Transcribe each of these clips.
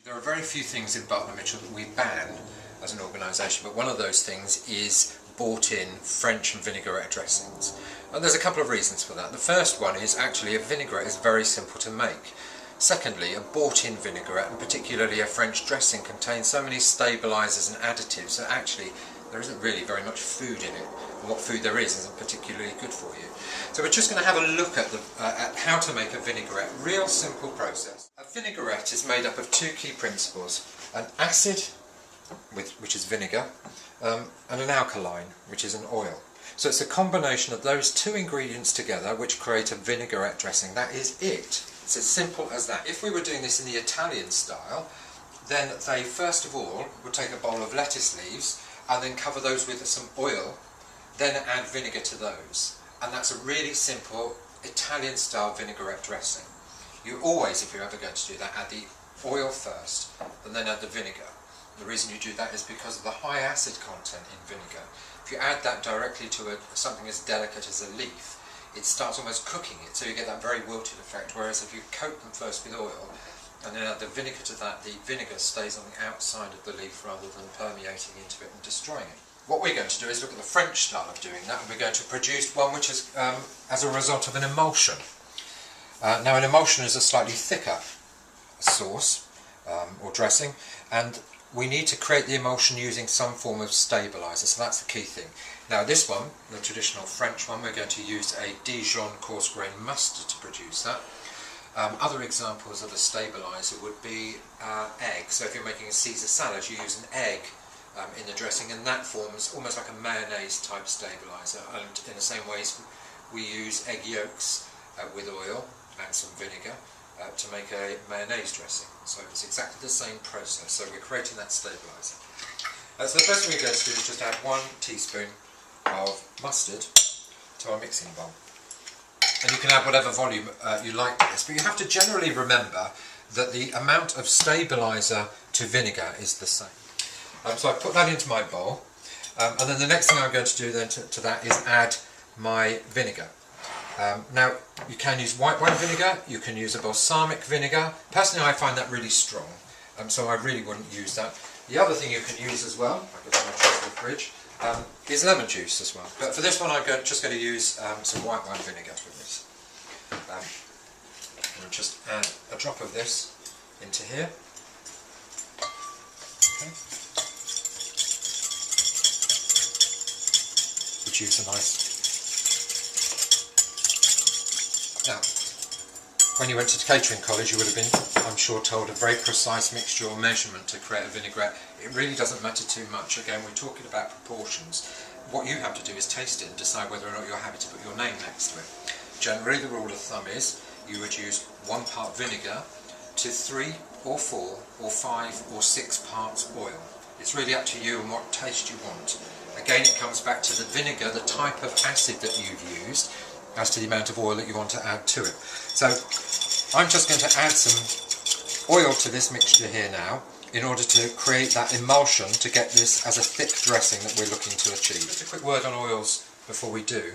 There are very few things in Bartlett Mitchell that we ban as an organisation, but one of those things is bought-in French and vinaigrette dressings. And there's a couple of reasons for that. The first one is actually a vinaigrette is very simple to make. Secondly, a bought-in vinaigrette, and particularly a French dressing, contains so many stabilisers and additives that actually there isn't really very much food in it, and what food there is isn't particularly good for you. So we're just going to have a look at how to make a vinaigrette. Real simple process. A vinaigrette is made up of two key principles: an acid, which is vinegar, and an alkaline, which is an oil. So it's a combination of those two ingredients together which create a vinaigrette dressing. That is it. It's as simple as that. If we were doing this in the Italian style, then they first of all would take a bowl of lettuce leaves and then cover those with some oil, then add vinegar to those. And that's a really simple Italian style vinaigrette dressing. You always, if you're ever going to do that, add the oil first and then add the vinegar. The reason you do that is because of the high acid content in vinegar. If you add that directly to something as delicate as a leaf, it starts almost cooking it, so you get that very wilted effect, whereas if you coat them first with oil and then add the vinegar to that, the vinegar stays on the outside of the leaf rather than permeating into it and destroying it. What we're going to do is look at the French style of doing that, and we're going to produce one which is as a result of an emulsion. Now an emulsion is a slightly thicker sauce or dressing, and we need to create the emulsion using some form of stabiliser, so that's the key thing. Now this one, the traditional French one, we're going to use a Dijon coarse grain mustard to produce that. Other examples of a stabiliser would be egg. So if you're making a Caesar salad, you use an egg in the dressing, and that forms almost like a mayonnaise type stabiliser. And in the same ways, we use egg yolks with oil and some vinegar to make a mayonnaise dressing. So it's exactly the same process. So we're creating that stabiliser. So the first thing we're going to do is just add 1 teaspoon of mustard to our mixing bowl. And you can add whatever volume you like to this, but you have to generally remember that the amount of stabiliser to vinegar is the same. So I put that into my bowl, and then the next thing I'm going to do then to that is add my vinegar. Now you can use white wine vinegar, you can use a balsamic vinegar. Personally I find that really strong, so I really wouldn't use that. The other thing you can use as well, I put that in my trusty fridge, is lemon juice as well. But for this one I'm just going to use some white wine vinegar for this. I'm going to just add a drop of this into here. Okay. Produce a nice... Now, when you went to catering college you would have been, I'm sure, told a very precise mixture or measurement to create a vinaigrette. It really doesn't matter too much. Again, we're talking about proportions. What you have to do is taste it and decide whether or not you're happy to put your name next to it. Generally the rule of thumb is you would use 1 part vinegar to 3 or 4 or 5 or 6 parts oil. It's really up to you and what taste you want. Again, it comes back to the vinegar, the type of acid that you've used, as to the amount of oil that you want to add to it. So I'm just going to add some oil to this mixture here now in order to create that emulsion to get this as a thick dressing that we're looking to achieve. Just a quick word on oils before we do.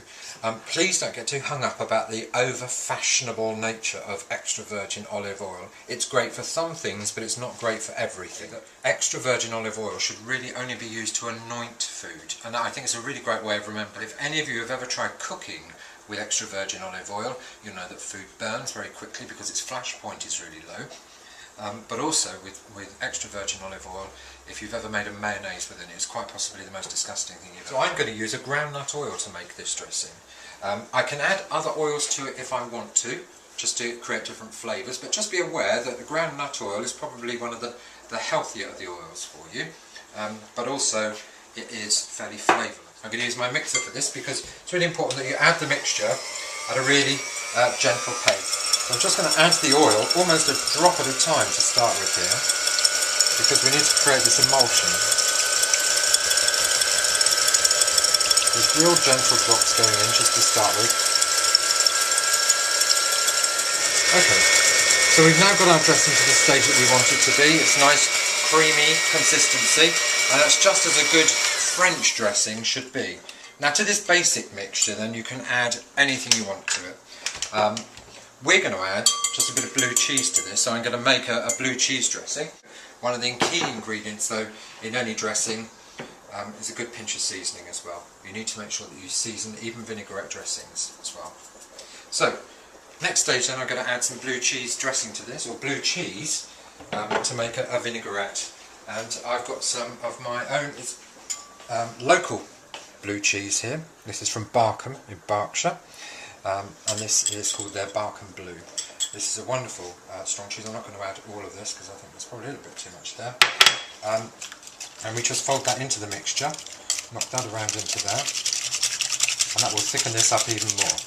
Please don't get too hung up about the over-fashionable nature of extra virgin olive oil. It's great for some things, but it's not great for everything. Extra virgin olive oil should really only be used to anoint food, and I think it's a really great way of remembering. If any of you have ever tried cooking with extra virgin olive oil, you'll know that food burns very quickly because its flash point is really low. But also with extra virgin olive oil, if you've ever made a mayonnaise with it, it's quite possibly the most disgusting thing you've ever. So I'm going to use a groundnut oil to make this dressing. I can add other oils to it if I want to, just to create different flavours, but just be aware that the groundnut oil is probably one of the healthier of the oils for you, but also it is fairly flavourless. I'm going to use my mixer for this because it's really important that you add the mixture at a really gentle pace. So I'm just going to add the oil almost a drop at a time to start with here, because we need to create this emulsion. There's real gentle drops going in just to start with. Okay, so we've now got our dressing to the stage that we want it to be. It's nice creamy consistency, and that's just as a good French dressing should be. Now to this basic mixture then you can add anything you want to it. We're going to add just a bit of blue cheese to this, so I'm going to make a blue cheese dressing. One of the key ingredients though in any dressing is a good pinch of seasoning as well. You need to make sure that you season even vinaigrette dressings as well. So next stage then, I'm going to add some blue cheese dressing to this, or blue cheese, to make a vinaigrette. And I've got some of my own local blue cheese here. This is from Barkham in Berkshire, and this is called their Barkham Blue. This is a wonderful strong cheese. I'm not going to add all of this because I think there's probably a little bit too much there. And we just fold that into the mixture, knock that around into there, and that will thicken this up even more.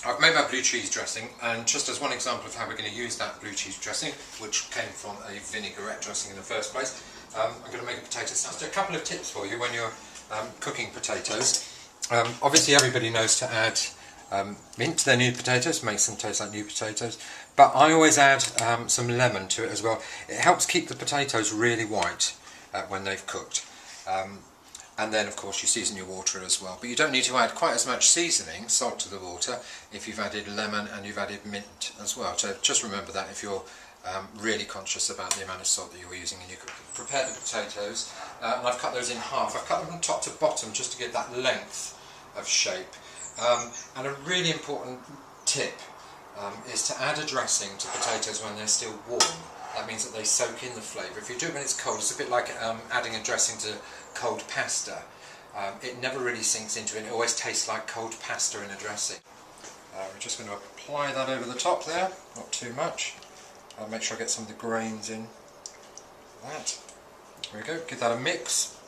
I've made my blue cheese dressing, and just as one example of how we're going to use that blue cheese dressing, which came from a vinaigrette dressing in the first place, I'm going to make a potato salad. Just a couple of tips for you when you're cooking potatoes. Obviously everybody knows to add mint to their new potatoes, makes them taste like new potatoes, but I always add some lemon to it as well. It helps keep the potatoes really white when they've cooked. And then of course you season your water as well, but you don't need to add quite as much seasoning, salt to the water, if you've added lemon and you've added mint as well. So just remember that if you're really conscious about the amount of salt that you're using in your cooking. Prepare the potatoes, and I've cut those in half. I've cut them from top to bottom just to give that length of shape. And a really important tip is to add a dressing to potatoes when they're still warm. That means that they soak in the flavour. If you do it when it's cold, it's a bit like adding a dressing to cold pasta. It never really sinks into it. It always tastes like cold pasta in a dressing. We're just going to apply that over the top there, not too much. I'll make sure I get some of the grains in. That. There we go. Give that a mix.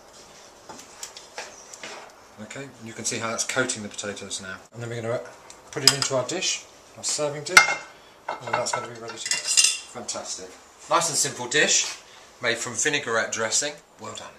Okay, and you can see how that's coating the potatoes now. And then we're going to put it into our dish, our serving dish, and that's going to be ready to go. Fantastic. Nice and simple dish, made from vinaigrette dressing. Well done.